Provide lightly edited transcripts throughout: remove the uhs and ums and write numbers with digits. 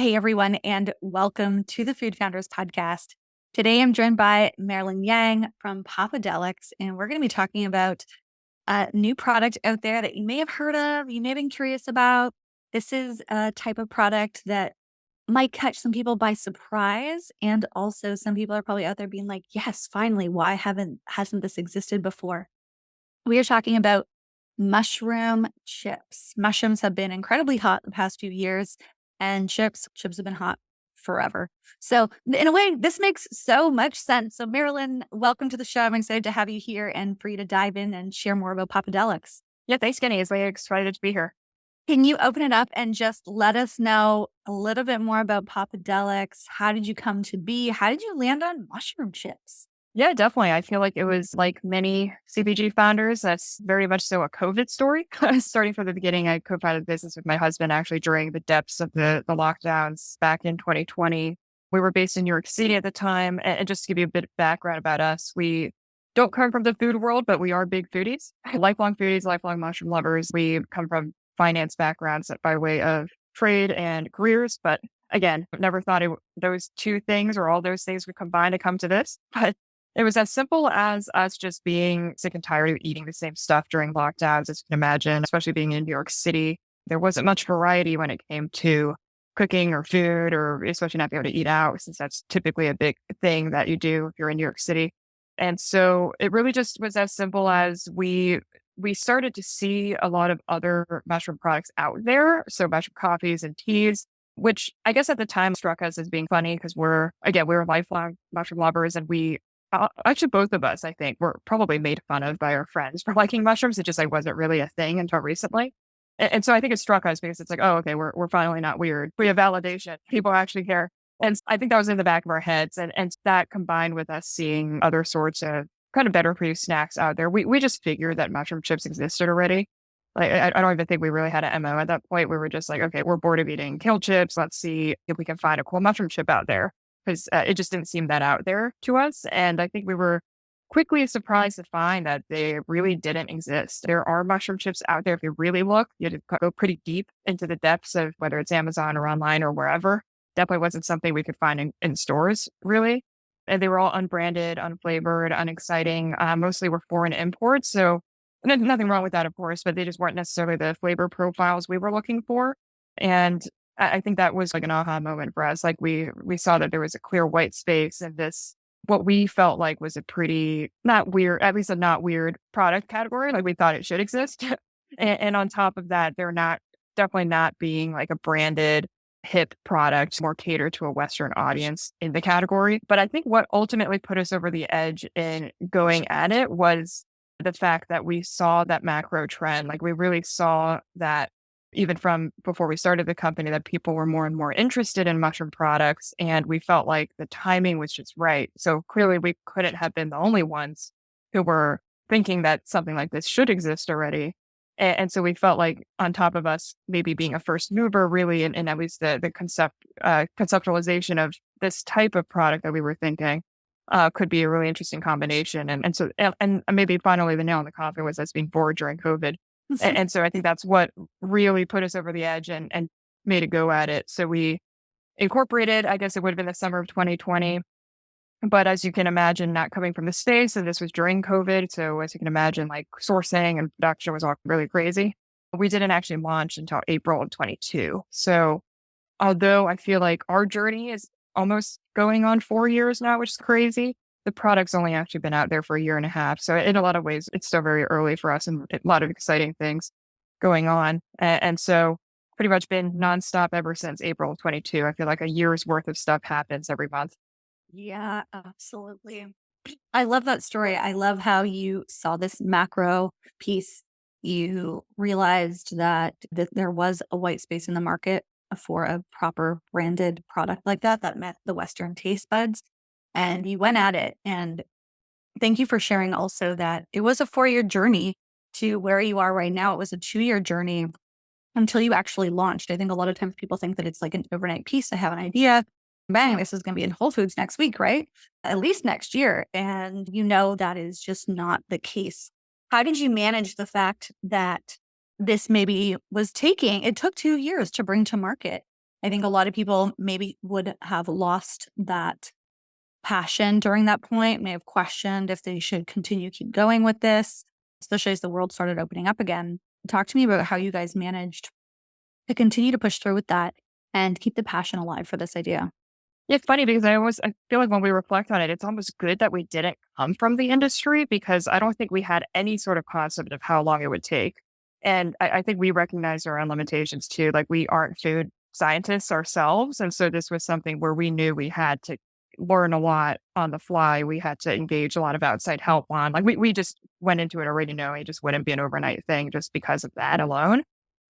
Hey, everyone, and welcome to the Food Founders Podcast. Today, I'm joined by Marilyn Yang from Popadelics, and we're going to be talking about a new product out there that you may have heard of, you may have been curious about. This is a type of product that might catch some people by surprise, and also some people are probably out there being like, "Yes, finally! Why hasn't this existed before?" We are talking about mushroom chips. Mushrooms have been incredibly hot the past few years, and chips have been hot forever. So, in a way, this makes so much sense. So, Marilyn, welcome to the show. I'm excited to have you here and for you to dive in and share more about Popadelics. Yeah, thanks, Kenny. It's very excited to be here. Can you open it up and just let us know a little bit more about Popadelics? How did you come to be? How did you land on mushroom chips? Yeah, definitely. I feel like it was like many CPG founders. That's very much so a COVID story. Starting from the beginning, I co-founded a business with my husband actually during the depths of the lockdowns back in 2020. We were based in New York City at the time. And just to give you a bit of background about us, we don't come from the food world, but we are big foodies, lifelong foodies, lifelong mushroom lovers. We come from finance backgrounds by way of trade and careers. But again, never thought those two things or all those things would combine to come to this. But it was as simple as us just being sick and tired of eating the same stuff during lockdowns, as you can imagine, especially being in New York City. There wasn't much variety when it came to cooking or food, or especially not being able to eat out, since that's typically a big thing that you do if you're in New York City. And so it really just was as simple as we started to see a lot of other mushroom products out there. So mushroom coffees and teas, which I guess at the time struck us as being funny because we're lifelong mushroom lovers, and actually, both of us, I think, were probably made fun of by our friends for liking mushrooms. It just like wasn't really a thing until recently. And so I think it struck us because it's like, oh, okay, we're finally not weird. We have validation. People actually care. And I think that was in the back of our heads. And that combined with us seeing other sorts of kind of better for you snacks out there, we just figured that mushroom chips existed already. Like, I don't even think we really had an MO at that point. We were just like, okay, we're bored of eating kale chips. Let's see if we can find a cool mushroom chip out there, because it just didn't seem that out there to us. And I think we were quickly surprised to find that they really didn't exist. There are mushroom chips out there if you really look. You had to go pretty deep into the depths of whether it's Amazon or online or wherever. Definitely wasn't something we could find in stores, really. And they were all unbranded, unflavored, unexciting. Mostly were foreign imports. So nothing wrong with that, of course, but they just weren't necessarily the flavor profiles we were looking for. And I think that was like an aha moment for us. Like we saw that there was a clear white space in this, what we felt like was a pretty not weird, at least a not weird product category. Like we thought it should exist. And on top of that, they're definitely not being like a branded hip product, more catered to a Western audience in the category. But I think what ultimately put us over the edge in going at it was the fact that we saw that macro trend. Like we really saw that even from before we started the company, that people were more and more interested in mushroom products. And we felt like the timing was just right. So clearly we couldn't have been the only ones who were thinking that something like this should exist already. And so we felt like on top of us maybe being a first mover really, and at least the conceptualization of this type of product that we were thinking could be a really interesting combination. And maybe finally the nail in the coffin was us being bored during COVID. And so I think that's what really put us over the edge and made a go at it. So we incorporated, I guess it would have been the summer of 2020. But as you can imagine, not coming from the States, and this was during COVID. So as you can imagine, like sourcing and production was all really crazy. We didn't actually launch until April of 22. So although I feel like our journey is almost going on 4 years now, which is crazy, the product's only actually been out there for a year and a half. So in a lot of ways, it's still very early for us and a lot of exciting things going on. And so pretty much been nonstop ever since April of 22. I feel like a year's worth of stuff happens every month. Yeah, absolutely. I love that story. I love how you saw this macro piece. You realized that there was a white space in the market for a proper branded product like that met the Western taste buds. And you went at it. And thank you for sharing also that it was a 4-year journey to where you are right now. It was a 2-year journey until you actually launched. I think a lot of times people think that it's like an overnight piece. I have an idea. Bang, this is going to be in Whole Foods next week, right? At least next year. And you know that is just not the case. How did you manage the fact that this maybe it took 2 years to bring to market? I think a lot of people maybe would have lost that passion during that point, may have questioned if they should keep going with this, especially as the world started opening up again. Talk to me about how you guys managed to continue to push through with that and keep the passion alive for this idea. Yeah, it's funny because I feel like when we reflect on it, it's almost good that we didn't come from the industry because I don't think we had any sort of concept of how long it would take. And I think we recognize our own limitations too. Like we aren't food scientists ourselves. And so this was something where we knew we had to learn a lot on the fly. We had to engage a lot of outside help on. Like we just went into it already knowing it just wouldn't be an overnight thing just because of that alone.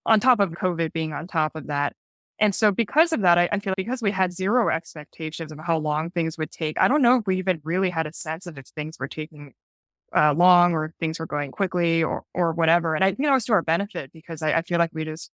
On top of COVID being on top of that. And so because of that, I feel like because we had zero expectations of how long things would take, I don't know if we even really had a sense of if things were taking long or if things were going quickly or whatever. And I think it was to our benefit because I feel like we just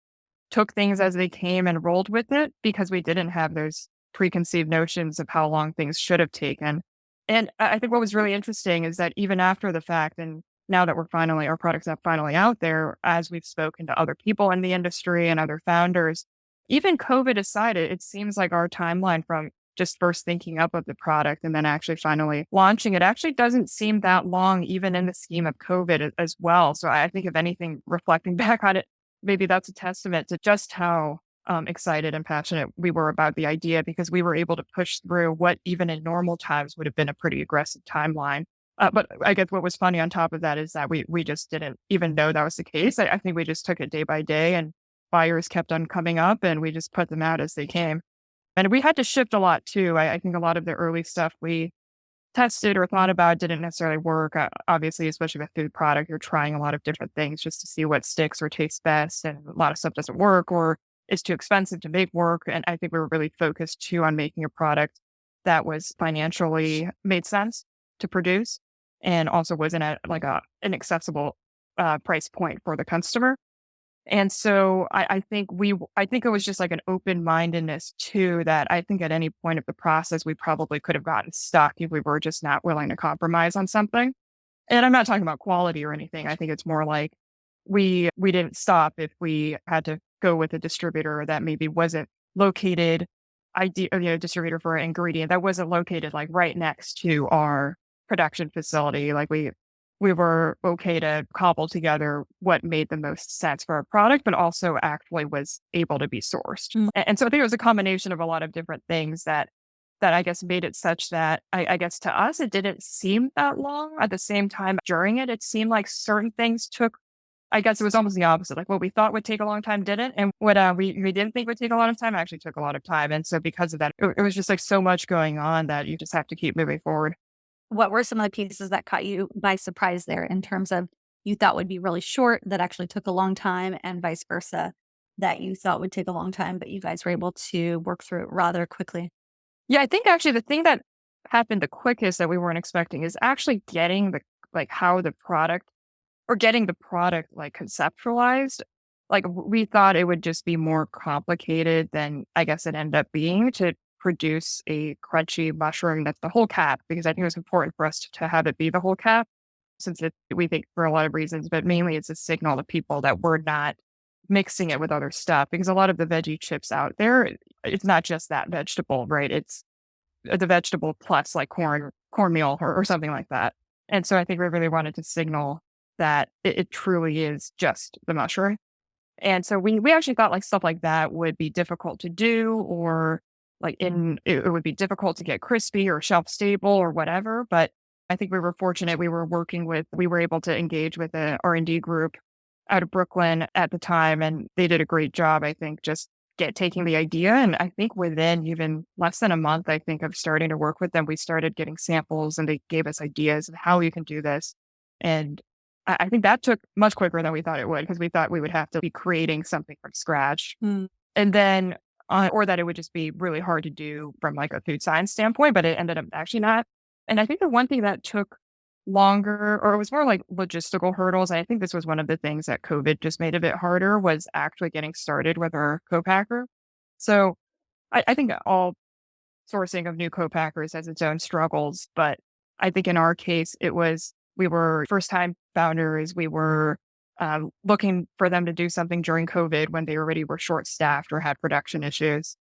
took things as they came and rolled with it because we didn't have those preconceived notions of how long things should have taken. And I think what was really interesting is that even after the fact, and now that our products are finally out there, as we've spoken to other people in the industry and other founders, even COVID aside, it seems like our timeline from just first thinking up of the product and then actually finally launching it actually doesn't seem that long, even in the scheme of COVID as well. So I think if anything, reflecting back on it, maybe that's a testament to just how excited and passionate we were about the idea because we were able to push through what even in normal times would have been a pretty aggressive timeline. But I guess what was funny on top of that is that we just didn't even know that was the case. I think we just took it day by day and buyers kept on coming up and we just put them out as they came. And we had to shift a lot too. I think a lot of the early stuff we tested or thought about didn't necessarily work. Obviously, especially with food product, you're trying a lot of different things just to see what sticks or tastes best. And a lot of stuff doesn't work or is too expensive to make work. And I think we were really focused too on making a product that was financially made sense to produce and also wasn't at like an accessible price point for the customer. And so I think it was just like an open mindedness too that I think at any point of the process we probably could have gotten stuck if we were just not willing to compromise on something. And I'm not talking about quality or anything. I think it's more like we didn't stop if we had to go with a distributor that maybe wasn't located distributor for an ingredient that wasn't located like right next to our production facility. Like we were okay to cobble together what made the most sense for our product, but also actually was able to be sourced. Mm. And so I think it was a combination of a lot of different things that I guess made it such that I guess to us it didn't seem that long. At the same time, during it, it seemed like certain things took. I guess it was almost the opposite. Like what we thought would take a long time didn't, and what we didn't think would take a lot of time actually took a lot of time. And so because of that, it was just like so much going on that you just have to keep moving forward. What were some of the pieces that caught you by surprise there in terms of you thought would be really short that actually took a long time and vice versa that you thought would take a long time, but you guys were able to work through it rather quickly? Yeah, I think actually the thing that happened the quickest that we weren't expecting is actually getting the like how the product or getting the product like conceptualized. Like we thought it would just be more complicated than I guess it ended up being to produce a crunchy mushroom that's the whole cap because I think it was important for us to have it be the whole cap since we think for a lot of reasons, but mainly it's a signal to people that we're not mixing it with other stuff because a lot of the veggie chips out there, it's not just that vegetable, right? It's the vegetable plus like cornmeal or something like that. And so I think we really wanted to signal that it truly is just the mushroom. And so we actually thought like stuff like that would be difficult to do or like it would be difficult to get crispy or shelf stable or whatever. But I think we were fortunate. We were able to engage with a R&D group out of Brooklyn at the time. And they did a great job, I think, just taking the idea. And I think within even less than a month, I think of starting to work with them, we started getting samples and they gave us ideas of how we can do this. And I think that took much quicker than we thought it would because we thought we would have to be creating something from scratch. Mm. And then, or that it would just be really hard to do from like a food science standpoint, but it ended up actually not. And I think the one thing that took longer, or it was more like logistical hurdles. I think this was one of the things that COVID just made a bit harder was actually getting started with our co-packer. So I think all sourcing of new co-packers has its own struggles, but I think in our case, we were first time founders. We were looking for them to do something during COVID when they already were short staffed or had production issues.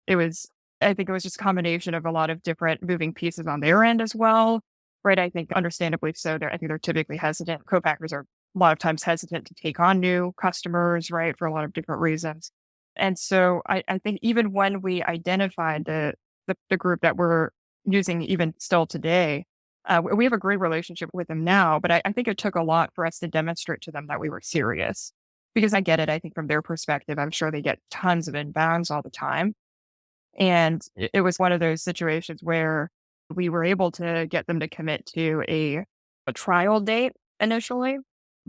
I think it was just a combination of a lot of different moving pieces on their end as well. Right. I think understandably so. I think they're typically hesitant. Co-packers are a lot of times hesitant to take on new customers, right, for a lot of different reasons. And so I think even when we identified the group that we're using even still today, we have a great relationship with them now, but I think it took a lot for us to demonstrate to them that we were serious. Because I get it. I think from their perspective, I'm sure they get tons of inbounds all the time. And it was one of those situations where we were able to get them to commit to a trial date initially.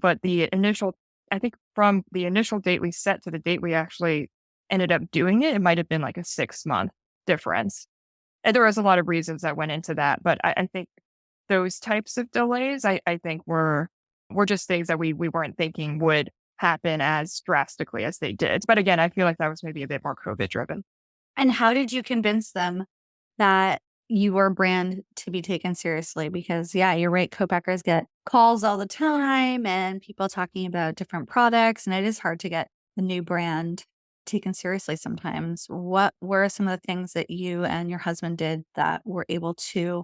But I think from the initial date we set to the date we actually ended up doing it, it might have been like a 6-month difference. And there was a lot of reasons that went into that. But I think those types of delays, I think were just things that we weren't thinking would happen as drastically as they did. But again, I feel like that was maybe a bit more COVID driven. And how did you convince them that you were a brand to be taken seriously? Because, yeah, you're right. Co-packers get calls all the time and people talking about different products, and it is hard to get a new brand taken seriously sometimes. What were some of the things that you and your husband did that were able to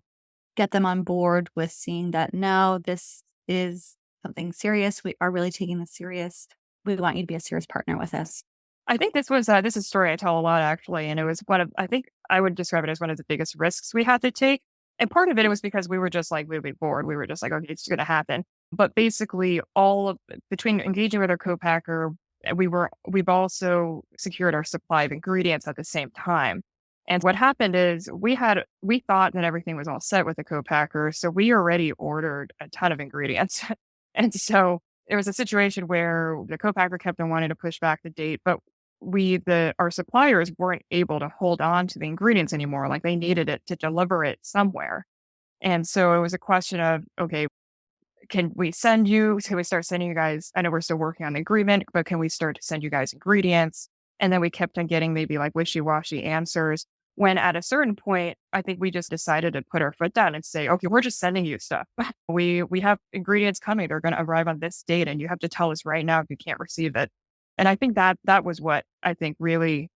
get them on board with seeing that, no, this is something serious. We are really taking this serious. We want you to be a serious partner with us. I think this is a story I tell a lot actually, and it was one of I think I would describe it as one of the biggest risks we had to take. And part of it was because we were just like moving forward. We were just like, okay, it's going to happen. But basically, all of between engaging with our co-packer, we've also secured our supply of ingredients at the same time. And what happened is we thought that everything was all set with the co-packer, so we already ordered a ton of ingredients, and so there was a situation where the co-packer kept on wanting to push back the date, but our suppliers weren't able to hold on to the ingredients anymore. Like they needed it to deliver it somewhere. And so it was a question of, okay, can we start sending you guys? I know we're still working on the agreement, but can we start to send you guys ingredients? And then we kept on getting maybe like wishy-washy answers. When at a certain point, I think we just decided to put our foot down and say, okay, we're just sending you stuff. We have ingredients coming. They're going to arrive on this date, and you have to tell us right now if you can't receive it. And I think that was what I think really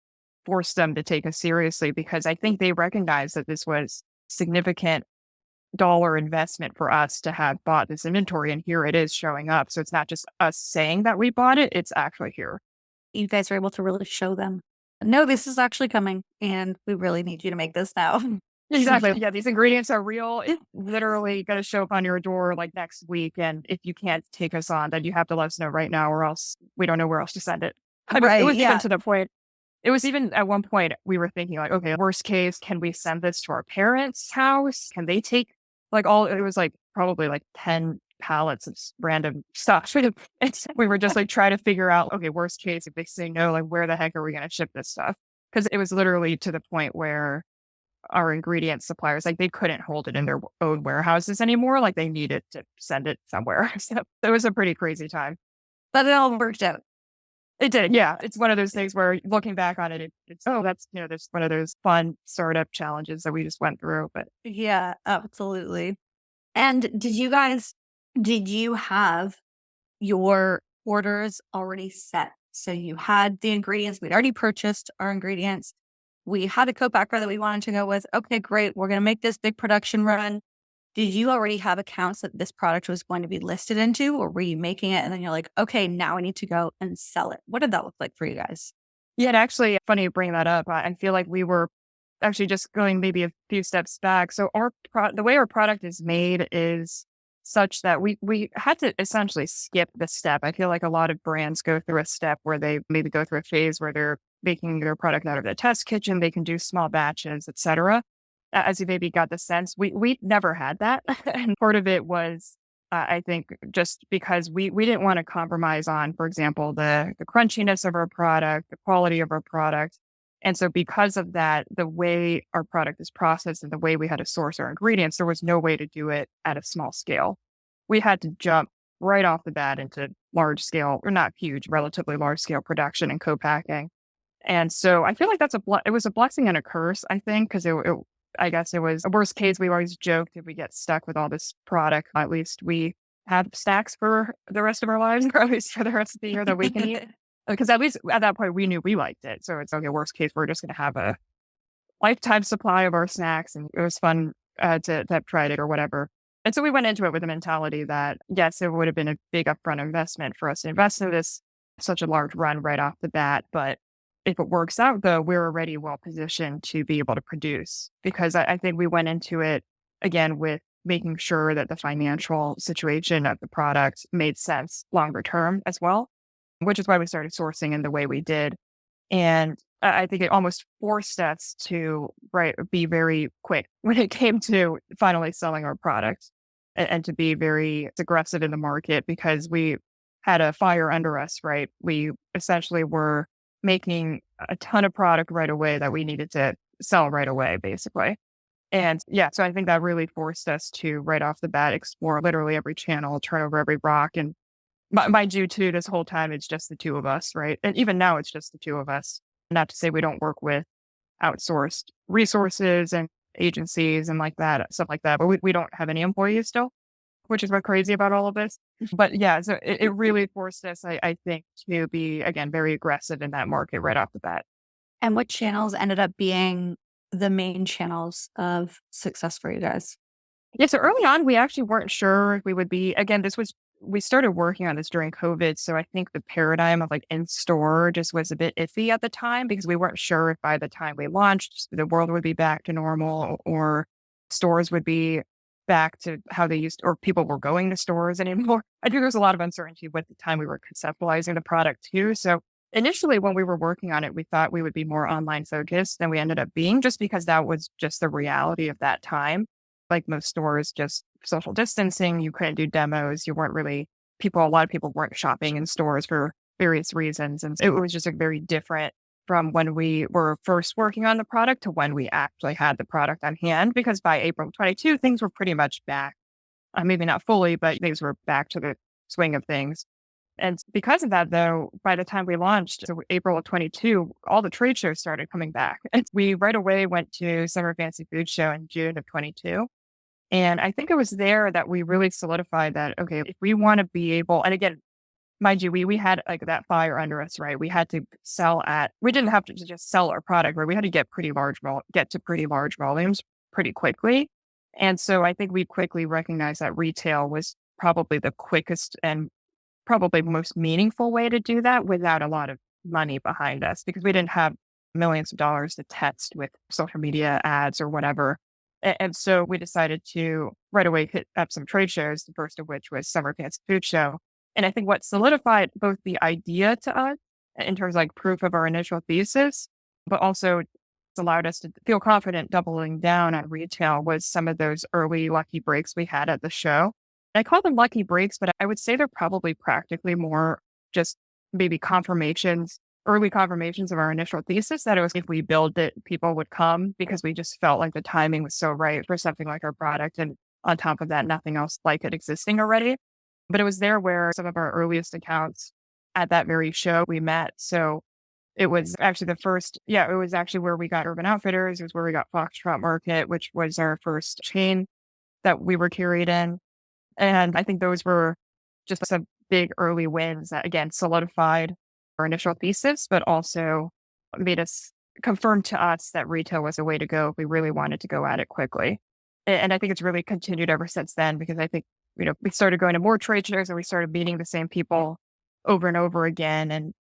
forced them to take us seriously, because I think they recognized that this was significant dollar investment for us to have bought this inventory, and here it is showing up. So it's not just us saying that we bought it, it's actually here. You guys were able to really show them, no, this is actually coming and we really need you to make this now. Exactly. Yeah, these ingredients are real. It's literally going to show up on your door like next week. And if you can't take us on, then you have to let us know right now, or else we don't know where else to send it. I mean, it Right. was even Yeah. to the point, it was even at one point we were thinking like, okay, worst case, can we send this to our parents' house? Can they take it was like probably like 10 pallets of random stuff. We were just like trying to figure out, okay, worst case, if they say no, like where the heck are we going to ship this stuff? Because it was literally to the point where our ingredient suppliers, like they couldn't hold it in their own warehouses anymore. Like they needed to send it somewhere. So it was a pretty crazy time. But it all worked out. It did. Yeah. It's one of those things where looking back on it, that's, there's one of those fun startup challenges that we just went through. But Yeah, absolutely. And did you have your orders already set? So you had the ingredients, we'd already purchased our ingredients. We had a co-packer that we wanted to go with. Okay, great. We're going to make this big production run. Did you already have accounts that this product was going to be listed into, or were you making it and then you're like, okay, now I need to go and sell it? What did that look like for you guys? yeah, and actually, funny you bring that up. I feel like we were actually just going maybe a few steps back. So the way our product is made is such that we had to essentially skip the step. I feel like a lot of brands go through a step where they maybe go through a phase where they're making their product out of the test kitchen. They can do small batches, etc. As you maybe got the sense, we never had that, and part of it was I think just because we didn't want to compromise on, for example, the crunchiness of our product, the quality of our product. And so because of that, the way our product is processed and the way we had to source our ingredients, there was no way to do it at a small scale. We had to jump right off the bat into large scale, or not huge, relatively large scale production and co-packing. And so I feel like it was a blessing and a curse, I think, because I guess it was a worst case. We always joked if we get stuck with all this product, at least we have stacks for the rest of our lives, or at least for the rest of the year that we can eat. Because at least at that point we knew we liked it. So it's okay, worst case, we're just going to have lifetime supply of our snacks, and it was fun to have tried it or whatever. And so we went into it with the mentality that, yes, it would have been a big upfront investment for us to invest in this, such a large run right off the bat. But if it works out, though, we're already well positioned to be able to produce because I think we went into it again with making sure that the financial situation of the product made sense longer term as well, which is why we started sourcing in the way we did. And I think it almost forced us to be very quick when it came to finally selling our product and to be very aggressive in the market because we had a fire under us, right? We essentially were making a ton of product right away that we needed to sell right away, basically. And yeah, so I think that really forced us to right off the bat explore literally every channel, turn over every rock. And mind you, too, this whole time it's just the two of us, right? And even now it's just the two of us. Not to say we don't work with outsourced resources and agencies and like that, stuff like that. But we don't have any employees still, which is what's crazy about all of this. But yeah, so it really forced us, I think, to be, again, very aggressive in that market right off the bat. And what channels ended up being the main channels of success for you guys? Yeah, so early on, we actually weren't sure if we would be again, we started working on this during COVID, so I think the paradigm of, like, in-store just was a bit iffy at the time because we weren't sure if by the time we launched, the world would be back to normal or stores would be back to how they used or people were going to stores anymore. I think there was a lot of uncertainty with the time we were conceptualizing the product too, so initially, when we were working on it, we thought we would be more online focused than we ended up being just because that was just the reality of that time. Like most stores, just social distancing, you couldn't do demos. You weren't really a lot of people weren't shopping in stores for various reasons. And it was just like very different from when we were first working on the product to when we actually had the product on hand. Because by April 22, things were pretty much back. Maybe not fully, but things were back to the swing of things. And because of that, though, by the time we launched, so April of 22, all the trade shows started coming back. And we right away went to Summer Fancy Food Show in June of 22. And I think it was there that we really solidified that, okay, if we want to be able, and again, mind you, we had like that fire under us, right? We had to we didn't have to just sell our product, right? We had to get to pretty large volumes pretty quickly. And so I think we quickly recognized that retail was probably the quickest and probably most meaningful way to do that without a lot of money behind us because we didn't have millions of dollars to test with social media ads or whatever. And so we decided to right away hit up some trade shows, the first of which was Summer Fancy Food Show. And I think what solidified both the idea to us in terms of like proof of our initial thesis, but also it's allowed us to feel confident doubling down on retail was some of those early lucky breaks we had at the show. I call them lucky breaks, but I would say they're probably practically more just maybe early confirmations of our initial thesis that it was if we build it, people would come because we just felt like the timing was so right for something like our product. And on top of that, nothing else like it existing already. But it was there where some of our earliest accounts at that very show we met. So it was actually it was actually where we got Urban Outfitters. It was where we got Foxtrot Market, which was our first chain that we were carried in. And I think those were just some big early wins that, again, solidified our initial thesis, but also made us confirm to us that retail was a way to go if we really wanted to go at it quickly. And I think it's really continued ever since then because I think, we started going to more trade shows and we started meeting the same people over and over again. And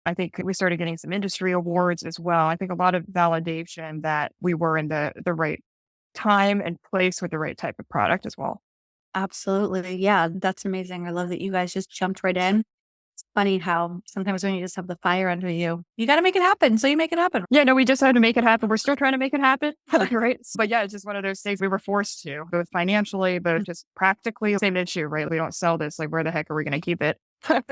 I think we started getting some industry awards as well. I think a lot of validation that we were in the right time and place with the right type of product as well. Absolutely. Yeah, that's amazing. I love that you guys just jumped right in. It's funny how sometimes when you just have the fire under you, you got to make it happen. So you make it happen. Yeah, no, we just had to make it happen. We're still trying to make it happen. Right. But yeah, it's just one of those things we were forced to, both financially, but just practically same issue, right? We don't sell this. Like, where the heck are we going to keep it?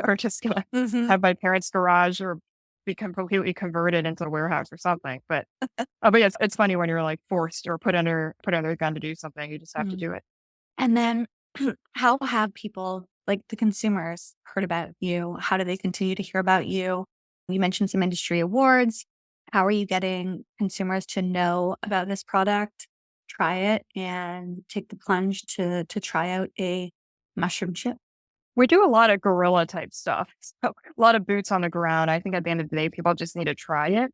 Or just going to Mhm. have my parents' garage or become completely converted into a warehouse or something. But yeah, it's funny when you're like forced or put under a gun to do something. You just have to Mm. do it. And then how have people, like the consumers, heard about you? How do they continue to hear about you? You mentioned some industry awards. How are you getting consumers to know about this product, try it, and take the plunge to try out a mushroom chip? We do a lot of guerrilla type stuff. So a lot of boots on the ground. I think at the end of the day, people just need to try it.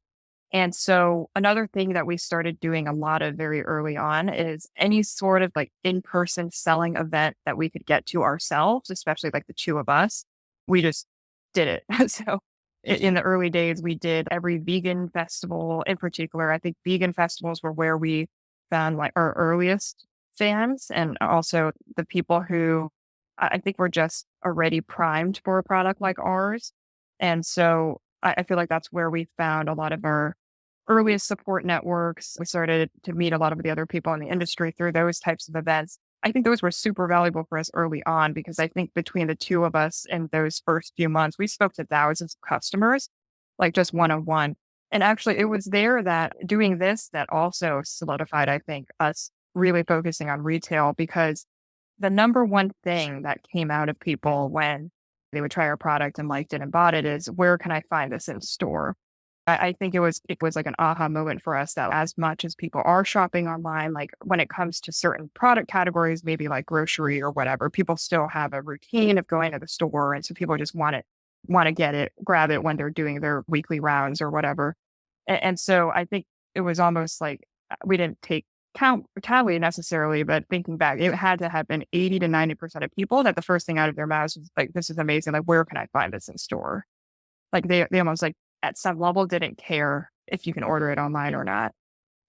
And so another thing that we started doing a lot of very early on is any sort of like in-person selling event that we could get to ourselves, especially like the two of us, we just did it. So in the early days, we did every vegan festival in particular. I think vegan festivals were where we found like our earliest fans and also the people who I think were just already primed for a product like ours. And so I feel like that's where we found a lot of our earliest support networks. We started to meet a lot of the other people in the industry through those types of events. I think those were super valuable for us early on because I think between the two of us in those first few months, we spoke to thousands of customers, like just one on one. And actually, it was there that doing this that also solidified, I think, us really focusing on retail because the number one thing that came out of people when they would try our product and liked it and bought it is where can I find this in store? I think it was like an aha moment for us that as much as people are shopping online, like when it comes to certain product categories, maybe like grocery or whatever, people still have a routine of going to the store. And so people just want to get it, grab it when they're doing their weekly rounds or whatever. And so I think it was almost like we didn't take count tally necessarily, but thinking back, it had to have been 80 to 90% of people that the first thing out of their mouths was like, this is amazing. Like, where can I find this in store? Like they almost like at some level didn't care if you can order it online or not.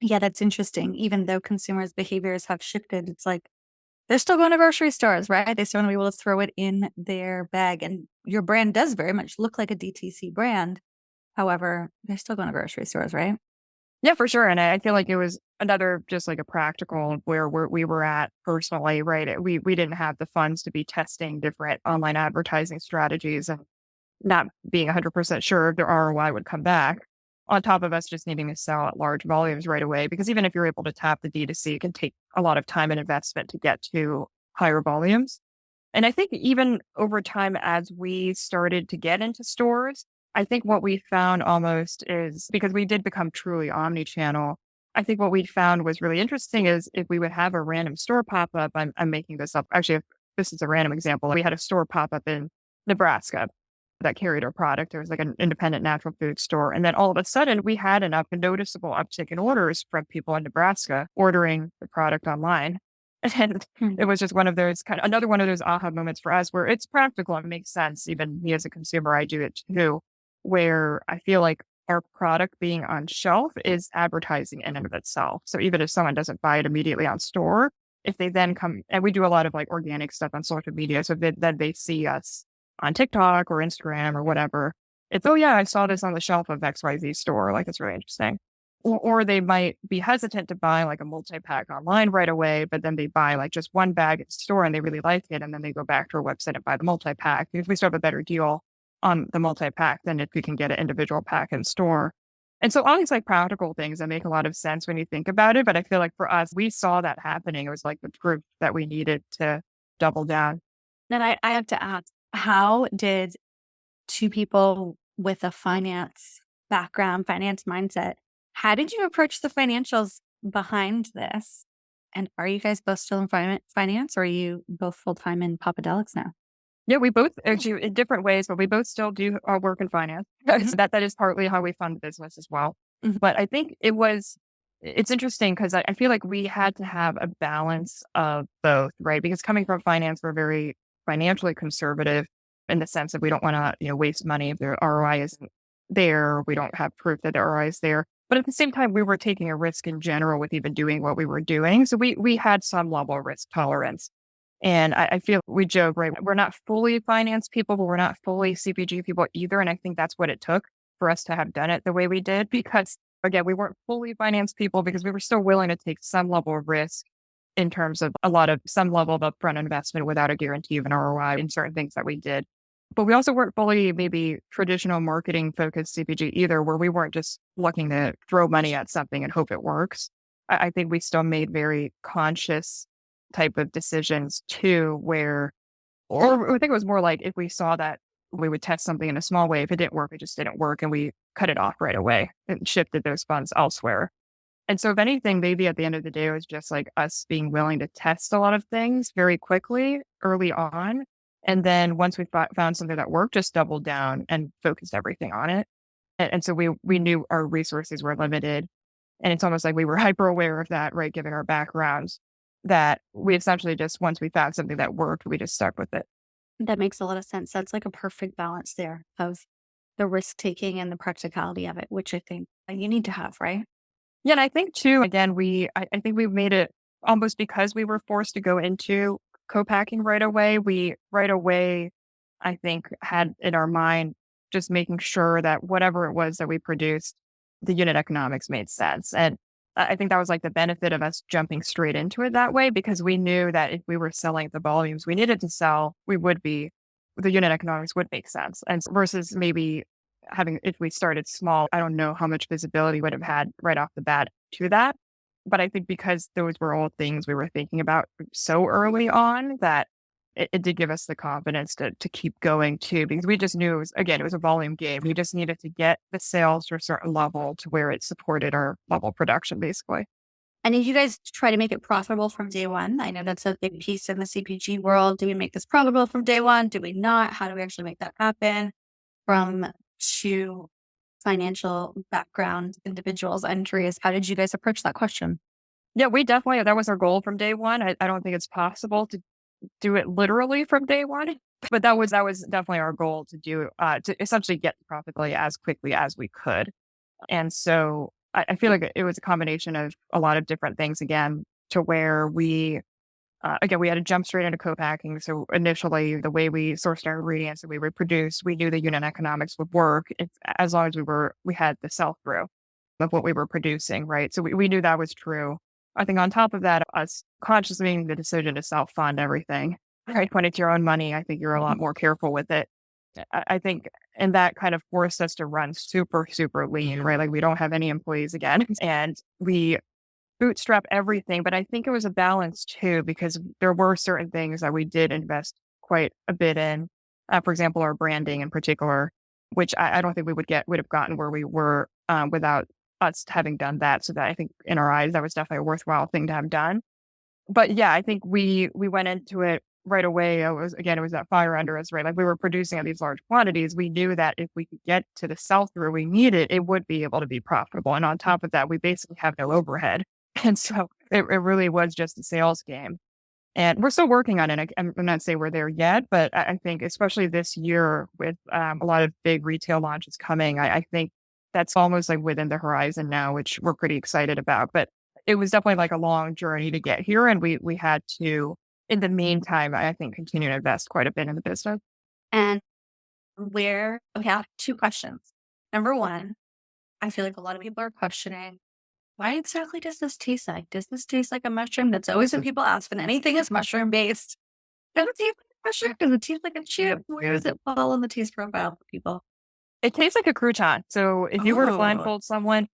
Yeah, that's interesting. Even though consumers' behaviors have shifted, it's like they're still going to grocery stores, right? They still want to be able to throw it in their bag. And your brand does very much look like a DTC brand. However, they're still going to grocery stores, right? Yeah, for sure. And I feel like it was another just like a practical where we were at personally, right? We didn't have the funds to be testing different online advertising strategies and not being 100% sure if their ROI would come back. On top of us just needing to sell at large volumes right away, because even if you're able to tap the D2C, it can take a lot of time and investment to get to higher volumes. And I think even over time, as we started to get into stores, I think what we found almost is because we did become truly omni-channel. I think what we found was really interesting is if we would have a random store pop up, I'm making this up. Actually, if this is a random example. We had a store pop up in Nebraska that carried our product. There was like an independent natural food store. And then all of a sudden, we had a noticeable uptick in orders from people in Nebraska ordering the product online. And Hmm. it was just one of those another one of those aha moments for us where it's practical and makes sense. Even me as a consumer, I do it too, where I feel like our product being on shelf is advertising in and of itself. So even if someone doesn't buy it immediately on store, if they then come and we do a lot of like organic stuff on social media. So then they see us on TikTok or Instagram or whatever. It's, oh yeah, I saw this on the shelf of XYZ store. Like it's really interesting. Or they might be hesitant to buy like a multi-pack online right away, but then they buy like just one bag at the store and they really like it. And then they go back to our website and buy the multi-pack because we still have a better deal on the multi-pack than if we can get an individual pack in store. And so all these like practical things that make a lot of sense when you think about it. But I feel like for us, we saw that happening. It was like the proof that we needed to double down. Then I have to ask, how did two people with a finance background, finance mindset, how did you approach the financials behind this? And are you guys both still in finance or are you both full time in Popadelics now? Yeah, we both actually in different ways, but we both still do our work in finance. Mhm. So that is partly how we fund the business as well. Mhm. But I think it's interesting because I feel like we had to have a balance of both, right? Because coming from finance, we're very financially conservative in the sense that we don't want to, waste money if the ROI isn't there. We don't have proof that the ROI is there. But at the same time, we were taking a risk in general with even doing what we were doing. So we had some level of risk tolerance. And I feel we joke, right? We're not fully finance people, but we're not fully CPG people either. And I think that's what it took for us to have done it the way we did, because again, we weren't fully finance people because we were still willing to take some level of risk in terms of some level of upfront investment without a guarantee of an ROI in certain things that we did. But we also weren't fully maybe traditional marketing focused CPG either, where we weren't just looking to throw money at something and hope it works. I think we still made very conscious type of decisions too, or I think it was more like if we saw that we would test something in a small way. If it didn't work, it just didn't work. And we cut it off right away and shifted those funds elsewhere. And so if anything, maybe at the end of the day, it was just like us being willing to test a lot of things very quickly early on. And then once we found something that worked, just doubled down and focused everything on it. And so we knew our resources were limited. And it's almost like we were hyper aware of that, right? Given our backgrounds, that we essentially just, once we found something that worked, we just stuck with it. That makes a lot of sense. That's like a perfect balance there of the risk taking and the practicality of it, which I think you need to have, right? Yeah, and I think too, again, I think we made it almost because we were forced to go into co-packing right away. We right away, I think, had in our mind just making sure that whatever it was that we produced, the unit economics made sense. And I think that was like the benefit of us jumping straight into it that way, because we knew that if we were selling the volumes we needed to sell, the unit economics would make sense. And versus maybe having, if we started small, I don't know how much visibility would have had right off the bat to that. But I think because those were all things we were thinking about so early on, that it did give us the confidence to keep going too, because we just knew it was a volume game. We just needed to get the sales to a certain level to where it supported our level of production, basically. And did you guys try to make it profitable from day one? I know that's a big piece in the CPG world. Do we make this profitable from day one? Do we not? How do we actually make that happen? From two financial background individuals, I'm curious, how did you guys approach that question? Yeah, we definitely, that was our goal from day one. I don't think it's possible to do it literally from day one, but that was definitely our goal, to essentially get to profitability as quickly as we could. And so I feel like it was a combination of a lot of different things, again, to where we had to jump straight into co-packing. So initially, the way we sourced our ingredients and we would produce, we knew the unit economics would work as long as we had the sell through of what we were producing, right? So we knew that was true. I think on top of that, us consciously making the decision to self fund everything, right? When it's your own money, I think you're a lot more careful with it. I think, and that kind of forced us to run super, super lean, right? Like we don't have any employees again, and we bootstrap everything. But I think it was a balance too, because there were certain things that we did invest quite a bit in. For example, our branding in particular, which I don't think we would have gotten where we were without us having done that. So that, I think, in our eyes, that was definitely a worthwhile thing to have done. But yeah, I think we went into it right away. It was that fire under us, right? Like we were producing at these large quantities. We knew that if we could get to the sell through we needed, it would be able to be profitable. And on top of that, we basically have no overhead. And so it really was just a sales game. And we're still working on it. I'm not saying we're there yet, but I think especially this year with a lot of big retail launches coming, I think that's almost like within the horizon now, which we're pretty excited about. But it was definitely like a long journey to get here, and we had to, in the meantime, I think, continue to invest quite a bit in the business. And we have two questions. Number one, I feel like a lot of people are questioning, why exactly does this taste like? Does this taste like a mushroom? That's always what people ask when anything is mushroom based. Does it taste like a mushroom? Does it taste like a chip? Where does it fall on the taste profile for people? It tastes like a crouton. So Oh, if you were to blindfold someone,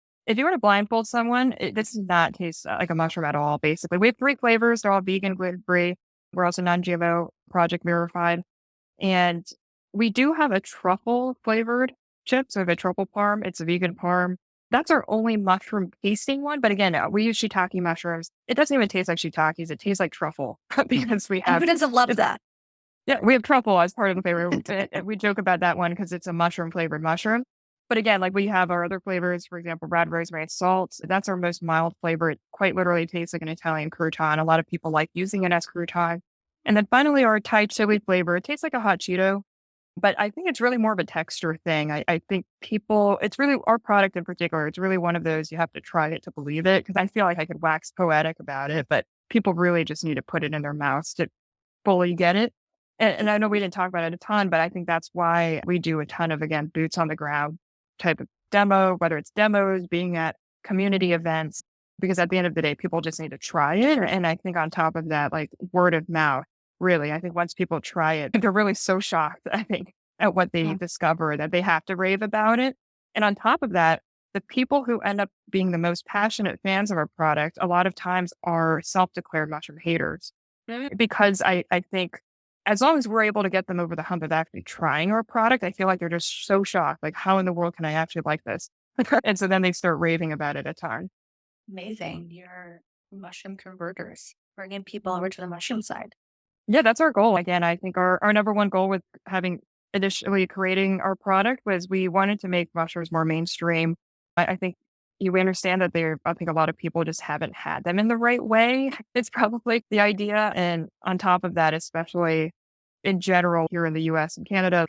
this does not taste like a mushroom at all. Basically, we have three flavors. They're all vegan, gluten free. We're also non-GMO, project verified. And we do have a truffle flavored chip. So we have a truffle parm. It's a vegan parm. That's our only mushroom tasting one. But again, we use shiitake mushrooms. It doesn't even taste like shiitakes. It tastes like truffle because we and have, who doesn't love it's, that? yeah, we have truffle as part of the flavor. We joke about that one because it's a mushroom flavored mushroom. But again, like we have our other flavors, for example, red rosemary salt. That's our most mild flavor. It quite literally tastes like an Italian crouton. A lot of people like using it as crouton. And then finally, our Thai chili flavor. It tastes like a hot Cheeto, but I think it's really more of a texture thing. I think it's really our product in particular. It's really one of those you have to try it to believe it, because I feel like I could wax poetic about it, but people really just need to put it in their mouths to fully get it. And I know we didn't talk about it a ton, but I think that's why we do a ton of, again, boots on the ground type of demo, whether it's demos, being at community events, because at the end of the day, people just need to try it. And I think on top of that, like word of mouth, really, I think once people try it, they're really so shocked, I think, at what they Yeah. discover that they have to rave about it. And on top of that, the people who end up being the most passionate fans of our product, a lot of times are self declared mushroom haters, because I think as long as we're able to get them over the hump of actually trying our product, I feel like they're just so shocked. Like, how in the world can I actually like this? And so then they start raving about it a ton. Amazing. You're mushroom converters, bringing people over to the mushroom side. Yeah, that's our goal. Again, I think our number one goal with having initially creating our product was we wanted to make mushrooms more mainstream. I think we understand that I think a lot of people just haven't had them in the right way. It's probably the idea. And on top of that, especially in general here in the US and Canada,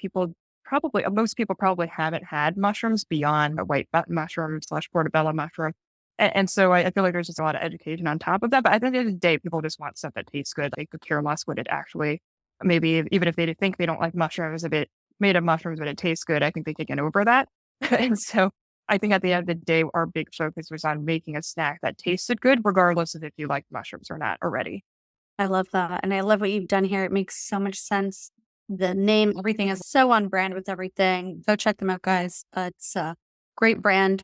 most people probably haven't had mushrooms beyond a white button mushroom slash portobello mushroom. And so I feel like there's just a lot of education on top of that. But at the end of the day, people just want stuff that tastes good. They could care less what it actually, maybe even if they think they don't like mushrooms, if it made of mushrooms, but it tastes good, I think they can get over that. And so I think at the end of the day, our big focus was on making a snack that tasted good, regardless of if you like mushrooms or not already. I love that. And I love what you've done here. It makes so much sense. The name, everything is so on brand with everything. Go check them out, guys. It's a great brand,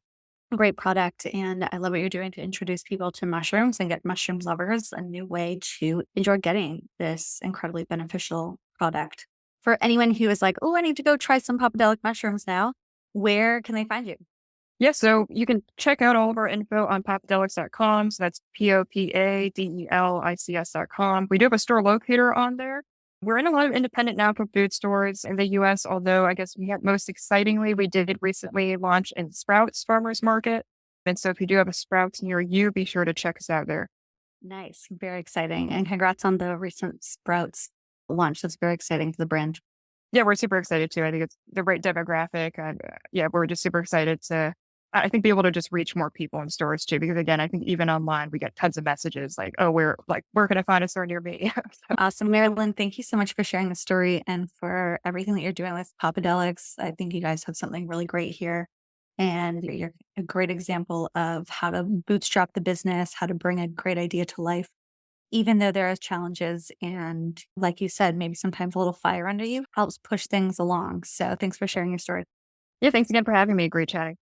great product. And I love what you're doing to introduce people to mushrooms and get mushroom lovers a new way to enjoy getting this incredibly beneficial product. For anyone who is like, oh, I need to go try some Popadelic mushrooms now, where can they find you? Yeah, so you can check out all of our info on popadelics.com. So that's Popadelics.com. We do have a store locator on there. We're in a lot of independent natural food stores in the US, although I guess most excitingly, we did recently launch in Sprouts Farmers Market. And so if you do have a Sprouts near you, be sure to check us out there. Nice. Very exciting. And congrats on the recent Sprouts launch. That's very exciting for the brand. Yeah, we're super excited too. I think it's the right demographic. And yeah, we're just super excited to, I think, be able to just reach more people in stores too. Because again, I think even online, we get tons of messages like, oh, where can I find a store near me? So, Awesome. Marilyn, thank you so much for sharing the story and for everything that you're doing with Popadelics. I think you guys have something really great here. And you're a great example of how to bootstrap the business, how to bring a great idea to life, even though there are challenges. And like you said, maybe sometimes a little fire under you helps push things along. So thanks for sharing your story. yeah, thanks again for having me. Great chatting.